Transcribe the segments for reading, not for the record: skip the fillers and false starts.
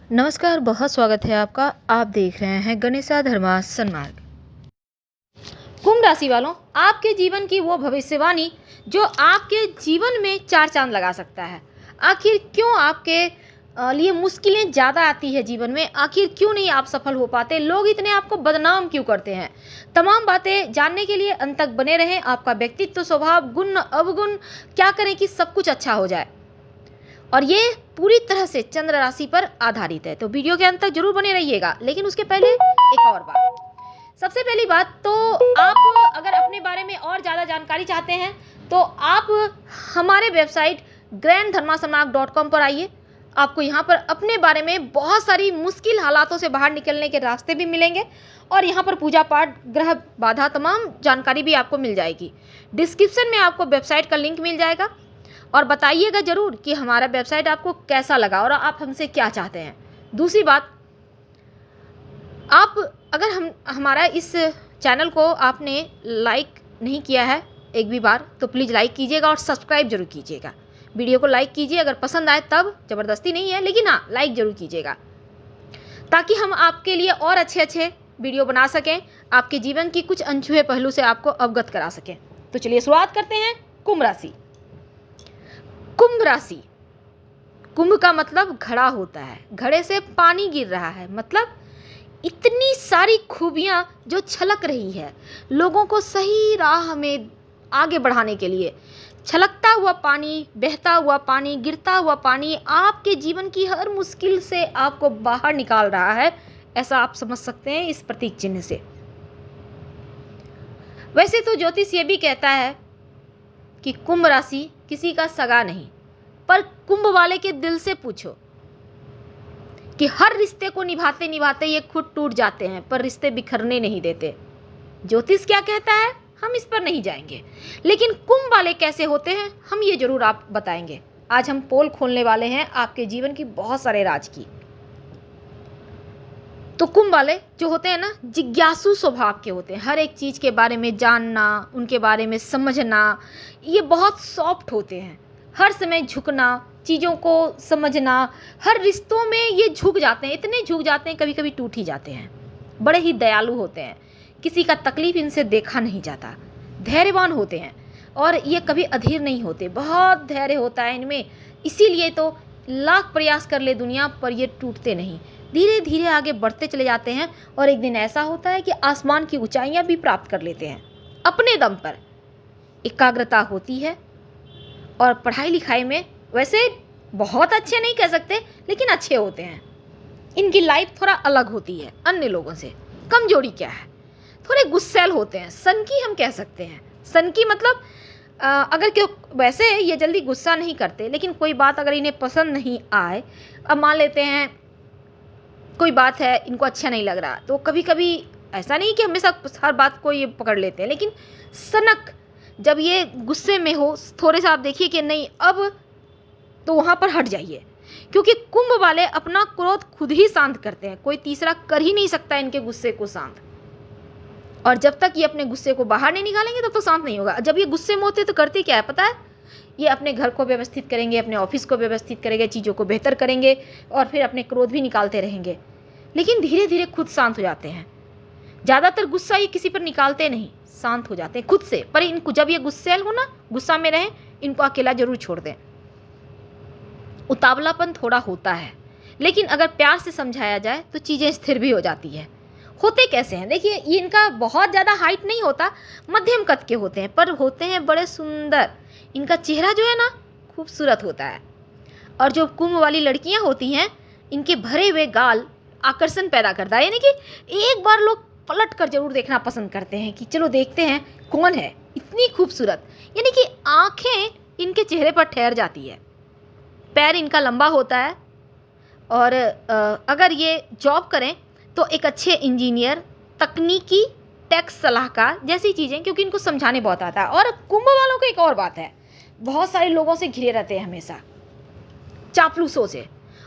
नमस्कार, बहुत स्वागत है आपका। आप देख रहे हैं गणेशा धर्मा सन्मार्ग। कुंभ राशि वालों, आपके जीवन की वो भविष्यवाणी जो आपके जीवन में चार चांद लगा सकता है। आखिर क्यों आपके लिए मुश्किलें ज़्यादा आती है जीवन में? आखिर क्यों नहीं आप सफल हो पाते? लोग इतने आपको बदनाम क्यों करते हैं? तमाम बातें जानने के लिए अंत तक बने रहें। आपका व्यक्तित्व, स्वभाव, गुण, अवगुण, क्या करें कि सब कुछ अच्छा हो जाए, और ये पूरी तरह से चंद्र राशि पर आधारित है। तो वीडियो के अंत तक जरूर बने रहिएगा। लेकिन उसके पहले एक और बात, सबसे पहली बात तो आप अगर अपने बारे में और ज़्यादा जानकारी चाहते हैं तो आप हमारे वेबसाइट granddharmasamaag.com पर आइए। आपको यहाँ पर अपने बारे में बहुत सारी मुश्किल हालातों से बाहर निकलने के रास्ते भी मिलेंगे, और यहाँ पर पूजा पाठ, ग्रह बाधा, तमाम जानकारी भी आपको मिल जाएगी। डिस्क्रिप्शन में आपको वेबसाइट का लिंक मिल जाएगा। और बताइएगा ज़रूर कि हमारा वेबसाइट आपको कैसा लगा और आप हमसे क्या चाहते हैं। दूसरी बात, आप अगर हमारा इस चैनल को आपने लाइक नहीं किया है एक भी बार, तो प्लीज़ लाइक कीजिएगा और सब्सक्राइब जरूर कीजिएगा। वीडियो को लाइक कीजिए, अगर पसंद आए तब, ज़बरदस्ती नहीं है, लेकिन हाँ लाइक ज़रूर कीजिएगा ताकि हम आपके लिए और अच्छे अच्छे वीडियो बना सकें, आपके जीवन की कुछ अनछुए पहलू से आपको अवगत करा सकें। तो चलिए शुरुआत करते हैं। कुंभ राशि। कुंभ राशि, कुंभ का मतलब घड़ा होता है। घड़े से पानी गिर रहा है, मतलब इतनी सारी खूबियां जो छलक रही है लोगों को सही राह में आगे बढ़ाने के लिए। छलकता हुआ पानी, बहता हुआ पानी, गिरता हुआ पानी आपके जीवन की हर मुश्किल से आपको बाहर निकाल रहा है, ऐसा आप समझ सकते हैं इस प्रतीक चिन्ह से। वैसे तो ज्योतिष ये भी कहता है कि कुंभ राशि किसी का सगा नहीं, पर कुंभ वाले के दिल से पूछो कि हर रिश्ते को निभाते निभाते ये खुद टूट जाते हैं, पर रिश्ते बिखरने नहीं देते। ज्योतिष क्या कहता है हम इस पर नहीं जाएंगे, लेकिन कुंभ वाले कैसे होते हैं हम ये जरूर आप बताएंगे। आज हम पोल खोलने वाले हैं आपके जीवन की बहुत सारे राज की। तो कुंभ वाले जो होते हैं ना, जिज्ञासु स्वभाव के होते हैं। हर एक चीज़ के बारे में जानना, उनके बारे में समझना, ये बहुत सॉफ्ट होते हैं। हर समय झुकना, चीज़ों को समझना, हर रिश्तों में ये झुक जाते हैं, इतने झुक जाते हैं कभी कभी टूट ही जाते हैं। बड़े ही दयालु होते हैं, किसी का तकलीफ इनसे देखा नहीं जाता। धैर्यवान होते हैं और ये कभी अधीर नहीं होते, बहुत धैर्य होता है इनमें। इसीलिए तो लाख प्रयास कर ले दुनिया पर ये टूटते नहीं, धीरे धीरे आगे बढ़ते चले जाते हैं। और एक दिन ऐसा होता है कि आसमान की ऊंचाइयां भी प्राप्त कर लेते हैं अपने दम पर। एकाग्रता होती है और पढ़ाई लिखाई में वैसे बहुत अच्छे नहीं कह सकते, लेकिन अच्छे होते हैं। इनकी लाइफ थोड़ा अलग होती है अन्य लोगों से। कमजोरी क्या है, थोड़े गुस्सैल होते हैं, सनकी हम कह सकते हैं। सनकी मतलब अगर क्यों, वैसे ये जल्दी गुस्सा नहीं करते, लेकिन कोई बात अगर इन्हें पसंद नहीं आए, अब मान लेते हैं कोई बात है इनको अच्छा नहीं लग रहा, तो कभी कभी ऐसा नहीं कि हमेशा हर बात को ये पकड़ लेते हैं, लेकिन सनक जब ये गुस्से में हो थोड़े सा आप देखिए कि नहीं अब, तो वहाँ पर हट जाइए। क्योंकि कुंभ वाले अपना क्रोध खुद ही शांत करते हैं, कोई तीसरा कर ही नहीं सकता इनके गुस्से को शांत। और जब तक ये अपने गुस्से को बाहर नहीं निकालेंगे तब तो शांत नहीं होगा। जब ये गुस्से में होते तो करते क्या है पता है, ये अपने घर को व्यवस्थित करेंगे, अपने ऑफिस को व्यवस्थित करेंगे, चीज़ों को बेहतर करेंगे और फिर अपने क्रोध भी निकालते रहेंगे, लेकिन धीरे धीरे खुद शांत हो जाते हैं। ज़्यादातर गुस्सा ये किसी पर निकालते नहीं, शांत हो जाते हैं खुद से। पर इनको जब ये गुस्सैल हो ना, गुस्सा में रहें, इनको अकेला जरूर छोड़ दें। उतावलापन थोड़ा होता है, लेकिन अगर प्यार से समझाया जाए तो चीज़ें स्थिर भी हो जाती है। होते कैसे हैं देखिए, ये इनका बहुत ज़्यादा हाइट नहीं होता, मध्यम कद के होते हैं, पर होते हैं बड़े सुंदर। इनका चेहरा जो है ना खूबसूरत होता है। और जो कुंभ वाली लड़कियां होती हैं, इनके भरे हुए गाल आकर्षण पैदा करता है, यानी कि एक बार लोग पलट कर जरूर देखना पसंद करते हैं कि चलो देखते हैं कौन है इतनी खूबसूरत। यानी कि आंखें इनके चेहरे पर ठहर जाती है। पैर इनका लंबा होता है, और अगर ये जॉब करें तो एक अच्छे इंजीनियर, तकनीकी, टैक्स सलाहकार जैसी चीज़ें, क्योंकि इनको समझाने बहुत आता है। और कुंभ वालों को एक और बात है, बहुत सारे लोगों से घिरे रहते हैं हमेशा, चापलूसों से।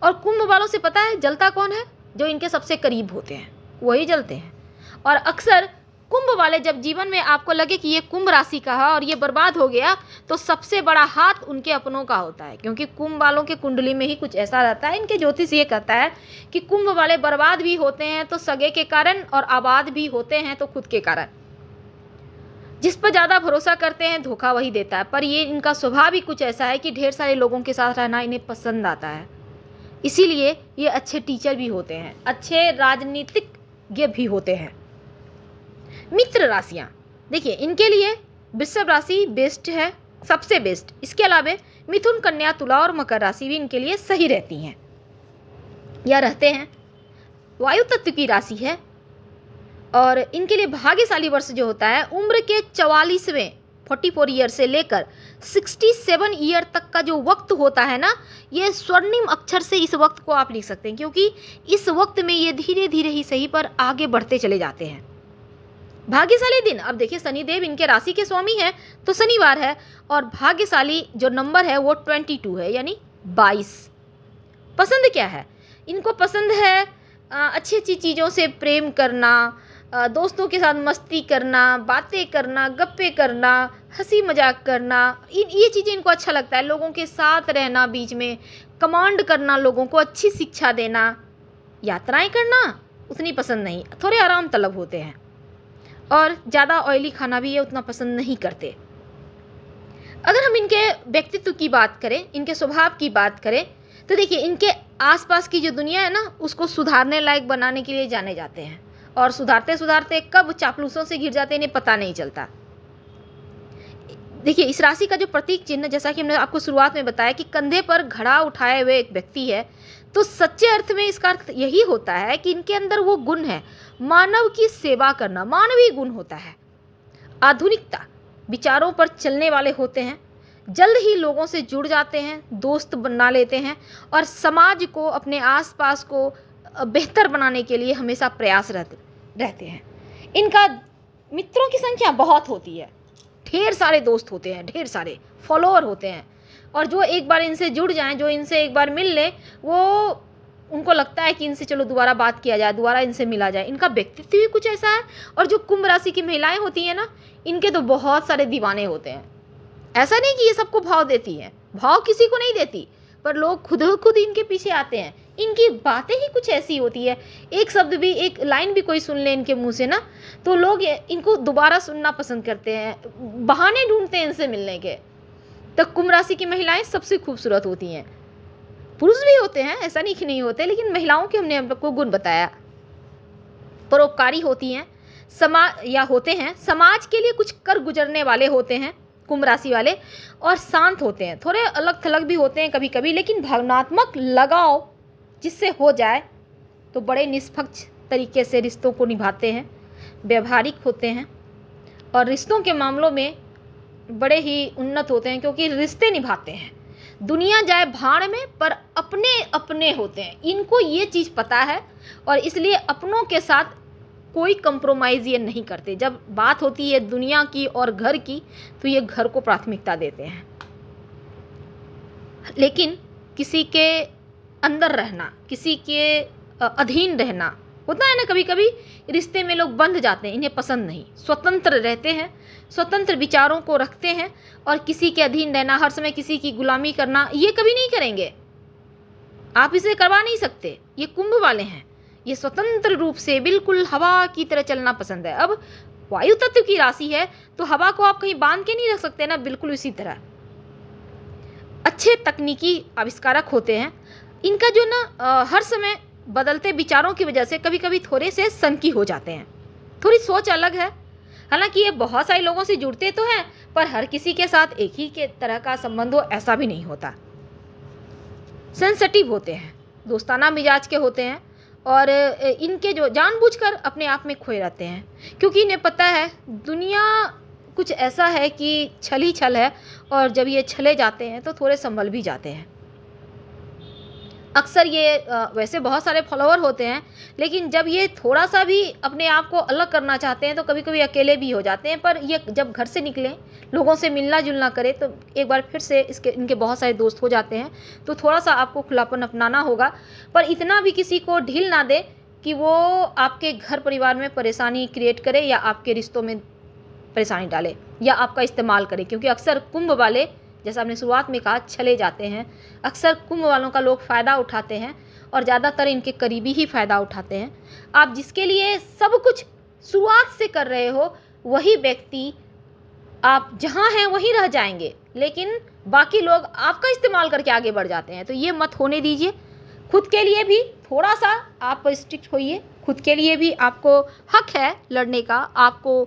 और कुंभ वालों से पता है जलता कौन है, जो इनके सबसे करीब होते हैं वही जलते हैं। और अक्सर कुंभ वाले जब जीवन में आपको लगे कि ये कुंभ राशि का है और ये बर्बाद हो गया, तो सबसे बड़ा हाथ उनके अपनों का होता है, क्योंकि कुंभ वालों के कुंडली में ही कुछ ऐसा रहता है। इनके ज्योतिष ये कहता है कि कुंभ वाले बर्बाद भी होते हैं तो सगे के कारण, और आबाद भी होते हैं तो खुद के कारण। जिस पर ज़्यादा भरोसा करते हैं धोखा वही देता है। पर ये इनका स्वभाव ही कुछ ऐसा है कि ढेर सारे लोगों के साथ रहना इन्हें पसंद आता है, इसीलिए ये अच्छे टीचर भी होते हैं, अच्छे राजनीतिज्ञ भी होते हैं। मित्र राशियाँ, देखिए इनके लिए वृषभ राशि बेस्ट है, सबसे बेस्ट। इसके अलावा मिथुन, कन्या, तुला और मकर राशि भी इनके लिए सही रहती हैं या रहते हैं। वायु तत्व की राशि है और इनके लिए भाग्यशाली वर्ष जो होता है उम्र के 44वें 44 ईयर से लेकर 67 ईयर तक का जो वक्त होता है ना, ये स्वर्णिम अक्षर से इस वक्त को आप लिख सकते हैं, क्योंकि इस वक्त में ये धीरे धीरे ही सही पर आगे बढ़ते चले जाते हैं। भाग्यशाली दिन, अब देखिए शनिदेव इनके राशि के स्वामी हैं तो शनिवार है, और भाग्यशाली जो नंबर है वो 22 है, यानी 22। पसंद क्या है इनको? पसंद है अच्छी अच्छी चीज़ों से प्रेम करना, दोस्तों के साथ मस्ती करना, बातें करना, गप्पे करना, हंसी मजाक करना, ये चीज़ें इनको अच्छा लगता है। लोगों के साथ रहना, बीच में कमांड करना, लोगों को अच्छी शिक्षा देना। यात्राएं करना उतनी पसंद नहीं, थोड़े आराम तलब होते हैं, और ज़्यादा ऑयली खाना भी ये उतना पसंद नहीं करते। अगर हम इनके व्यक्तित्व की बात करें, इनके स्वभाव की बात करें, तो देखिए इनके आसपास की जो दुनिया है ना, उसको सुधारने लायक बनाने के लिए जाने जाते हैं, और सुधारते सुधारते कब चापलूसों से घिर जाते हैं इन्हें पता नहीं चलता। देखिए इस राशि का जो प्रतीक चिन्ह, जैसा कि हमने आपको शुरुआत में बताया कि कंधे पर घड़ा उठाए हुए एक व्यक्ति है, तो सच्चे अर्थ में इसका अर्थ यही होता है कि इनके अंदर वो गुण है, मानव की सेवा करना, मानवीय गुण होता है। आधुनिकता, विचारों पर चलने वाले होते हैं, जल्द ही लोगों से जुड़ जाते हैं, दोस्त बना लेते हैं, और समाज को, अपने आसपास को बेहतर बनाने के लिए हमेशा प्रयास रहते हैं। इनका मित्रों की संख्या बहुत होती है, ढेर सारे दोस्त होते हैं, ढेर सारे फॉलोअर होते हैं, और जो एक बार इनसे जुड़ जाएं, जो इनसे एक बार मिल लें, वो उनको लगता है कि इनसे चलो दोबारा बात किया जाए, दोबारा इनसे मिला जाए। इनका व्यक्तित्व भी कुछ ऐसा है। और जो कुंभ राशि की महिलाएं होती हैं ना, इनके तो बहुत सारे दीवाने होते हैं। ऐसा नहीं कि ये सबको भाव देती हैं, भाव किसी को नहीं देती, पर लोग खुद इनके पीछे आते हैं। इनकी बातें ही कुछ ऐसी होती है, एक शब्द भी, एक लाइन भी कोई सुन ले इनके मुंह से ना, तो लोग इनको दोबारा सुनना पसंद करते हैं, बहाने ढूंढते हैं इनसे मिलने के। तो कुंभ राशि की महिलाएं सबसे खूबसूरत होती हैं। पुरुष भी होते हैं, ऐसा नहीं कि नहीं होते, लेकिन महिलाओं के हमने आपको गुण बताया। परोपकारी होती हैं, होते हैं, समाज के लिए कुछ कर गुजरने वाले होते हैं कुंभ राशि वाले, और शांत होते हैं, थोड़े अलग थलग भी होते हैं कभी कभी, लेकिन भावनात्मक लगाव जिससे हो जाए तो बड़े निष्पक्ष तरीके से रिश्तों को निभाते हैं, व्यवहारिक होते हैं, और रिश्तों के मामलों में बड़े ही उन्नत होते हैं, क्योंकि रिश्ते निभाते हैं। दुनिया जाए भाड़ में, पर अपने अपने होते हैं, इनको ये चीज़ पता है, और इसलिए अपनों के साथ कोई कंप्रोमाइज़ ये नहीं करते। जब बात होती है दुनिया की और घर की, तो ये घर को प्राथमिकता देते हैं। लेकिन किसी के अंदर रहना, किसी के अधीन रहना होता है ना, कभी कभी रिश्ते में लोग बंध जाते हैं, इन्हें पसंद नहीं। स्वतंत्र रहते हैं, स्वतंत्र विचारों को रखते हैं, और किसी के अधीन रहना, हर समय किसी की गुलामी करना, ये कभी नहीं करेंगे। आप इसे करवा नहीं सकते। ये कुंभ वाले हैं, ये स्वतंत्र रूप से बिल्कुल हवा की तरह चलना पसंद है। अब वायु तत्व की राशि है, तो हवा को आप कहीं बांध के नहीं रख सकते ना, बिल्कुल इसी तरह। अच्छे तकनीकी आविष्कारक होते हैं। इनका जो ना हर समय बदलते विचारों की वजह से कभी कभी थोड़े से सनकी हो जाते हैं, थोड़ी सोच अलग है। हालांकि ये बहुत सारे लोगों से जुड़ते तो हैं, पर हर किसी के साथ एक ही के तरह का संबंध हो ऐसा भी नहीं होता। सेंसिटिव होते हैं, दोस्ताना मिजाज के होते हैं, और इनके जो जानबूझकर अपने आप में खोए रहते हैं, क्योंकि इन्हें पता है दुनिया कुछ ऐसा है कि छल ही छल है, और जब ये छले जाते हैं तो थोड़े संभल भी जाते हैं। अक्सर ये वैसे बहुत सारे फॉलोअर होते हैं, लेकिन जब ये थोड़ा सा भी अपने आप को अलग करना चाहते हैं तो कभी कभी अकेले भी हो जाते हैं। पर ये जब घर से निकलें, लोगों से मिलना जुलना करें, तो एक बार फिर से इनके बहुत सारे दोस्त हो जाते हैं। तो थोड़ा सा आपको खुलापन अपनाना होगा, पर इतना भी किसी को ढील ना दे कि वो आपके घर परिवार में परेशानी क्रिएट करे या आपके रिश्तों में परेशानी डाले या आपका इस्तेमाल करे, क्योंकि अक्सर कुंभ वाले, जैसा आपने शुरुआत में कहा, छले जाते हैं। अक्सर कुंभ वालों का लोग फ़ायदा उठाते हैं और ज़्यादातर इनके करीबी ही फ़ायदा उठाते हैं। आप जिसके लिए सब कुछ शुरुआत से कर रहे हो, वही व्यक्ति आप जहाँ हैं वहीं रह जाएंगे, लेकिन बाकी लोग आपका इस्तेमाल करके आगे बढ़ जाते हैं। तो ये मत होने दीजिए। खुद के लिए भी थोड़ा सा आप स्ट्रिक्ट होइए। खुद के लिए भी आपको हक है लड़ने का। आपको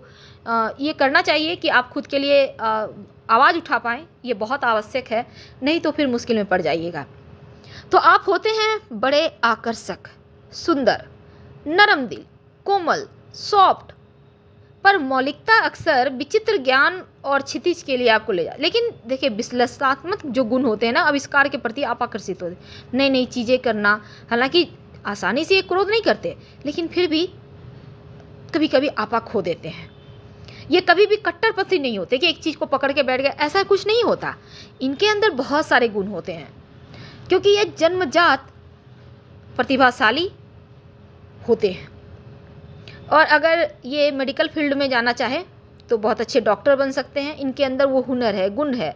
ये करना चाहिए कि आप खुद के लिए आवाज़ उठा पाएँ। ये बहुत आवश्यक है, नहीं तो फिर मुश्किल में पड़ जाइएगा। तो आप होते हैं बड़े आकर्षक, सुंदर, नरम दिल, कोमल, सॉफ्ट, पर मौलिकता अक्सर विचित्र ज्ञान और क्षितिज के लिए आपको ले जाए। लेकिन देखिए, विश्लेषणात्मक जो गुण होते हैं ना, आविष्कार के प्रति आप आकर्षित होते हैं, नई नई चीज़ें करना। हालांकि आसानी से ये क्रोध नहीं करते, लेकिन फिर भी कभी कभी आपा खो देते हैं। ये कभी भी कट्टरपंथी नहीं होते कि एक चीज़ को पकड़ के बैठ गए, ऐसा कुछ नहीं होता। इनके अंदर बहुत सारे गुण होते हैं, क्योंकि ये जन्मजात प्रतिभाशाली होते हैं। और अगर ये मेडिकल फील्ड में जाना चाहे तो बहुत अच्छे डॉक्टर बन सकते हैं। इनके अंदर वो हुनर है, गुण है,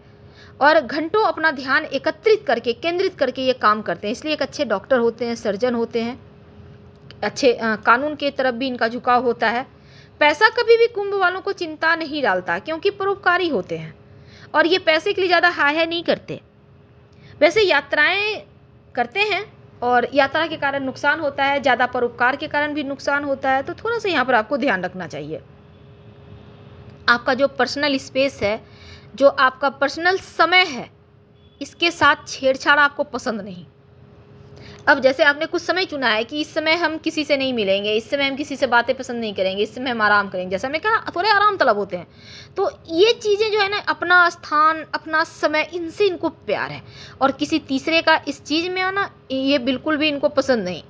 और घंटों अपना ध्यान एकत्रित करके, केंद्रित करके ये काम करते हैं। इसलिए एक अच्छे डॉक्टर होते हैं, सर्जन होते हैं, अच्छे कानून के तरफ भी इनका झुकाव होता है। पैसा कभी भी कुंभ वालों को चिंता नहीं डालता, क्योंकि परोपकारी होते हैं और ये पैसे के लिए ज़्यादा हाय हाय नहीं करते। वैसे यात्राएं करते हैं और यात्रा के कारण नुकसान होता है, ज़्यादा परोपकार के कारण भी नुकसान होता है। तो थोड़ा सा यहाँ पर आपको ध्यान रखना चाहिए। आपका जो पर्सनल स्पेस है, जो आपका पर्सनल समय है, इसके साथ छेड़छाड़ आपको पसंद नहीं। अब जैसे आपने कुछ समय चुना है कि इस समय हम किसी से नहीं मिलेंगे, इस समय हम किसी से बातें पसंद नहीं करेंगे, इस समय हम आराम करेंगे, जैसा हमने कहा थोड़े आराम तलब होते हैं। तो ये चीज़ें जो है ना, अपना स्थान, अपना समय, इनसे इनको प्यार है, और किसी तीसरे का इस चीज़ में आना ये बिल्कुल भी इनको पसंद नहीं।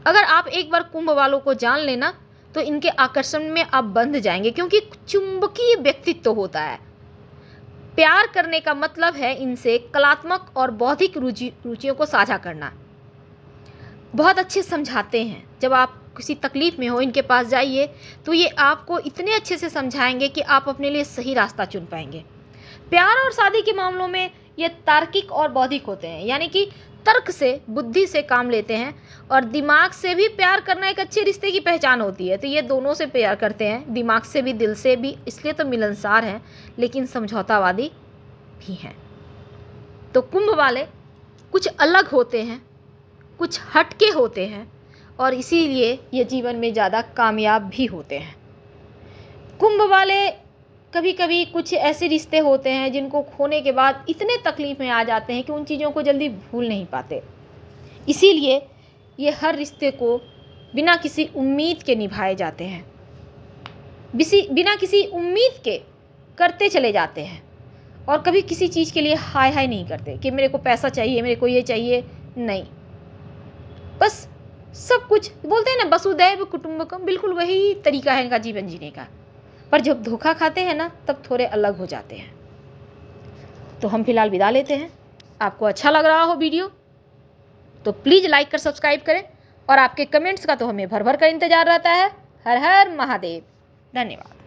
अगर आप एक बार कुंभ वालों को जान लेना तो इनके आकर्षण में आप बंध जाएंगे, क्योंकि चुंबकीय व्यक्तित्व होता है। प्यार करने का मतलब है इनसे कलात्मक और बौद्धिक रुचियों को साझा करना। बहुत अच्छे समझाते हैं। जब आप किसी तकलीफ़ में हो, इनके पास जाइए तो ये आपको इतने अच्छे से समझाएंगे कि आप अपने लिए सही रास्ता चुन पाएंगे। प्यार और शादी के मामलों में ये तार्किक और बौद्धिक होते हैं, यानी कि तर्क से, बुद्धि से काम लेते हैं, और दिमाग से भी प्यार करना एक अच्छे रिश्ते की पहचान होती है। तो ये दोनों से प्यार करते हैं, दिमाग से भी, दिल से भी, इसलिए तो मिलनसार हैं, लेकिन समझौतावादी भी हैं। तो कुंभ वाले कुछ अलग होते हैं, कुछ हटके होते हैं, और इसीलिए ये जीवन में ज़्यादा कामयाब भी होते हैं। कुंभ वाले कभी कभी कुछ ऐसे रिश्ते होते हैं जिनको खोने के बाद इतने तकलीफ़ में आ जाते हैं कि उन चीज़ों को जल्दी भूल नहीं पाते। इसीलिए ये हर रिश्ते को बिना किसी उम्मीद के निभाए जाते हैं, बिना किसी उम्मीद के करते चले जाते हैं, और कभी किसी चीज़ के लिए हाय हाय नहीं करते कि मेरे को पैसा चाहिए, मेरे को ये चाहिए, नहीं। बस सब कुछ बोलते हैं ना, वसुदैव कुटुंबकम, बिल्कुल वही तरीका है इनका जीवन जीने का। पर जब धोखा खाते हैं ना, तब थोड़े अलग हो जाते हैं। तो हम फिलहाल विदा लेते हैं। आपको अच्छा लग रहा हो वीडियो तो प्लीज़ लाइक कर सब्सक्राइब करें, और आपके कमेंट्स का तो हमें भर भर कर इंतज़ार रहता है। हर हर महादेव। धन्यवाद।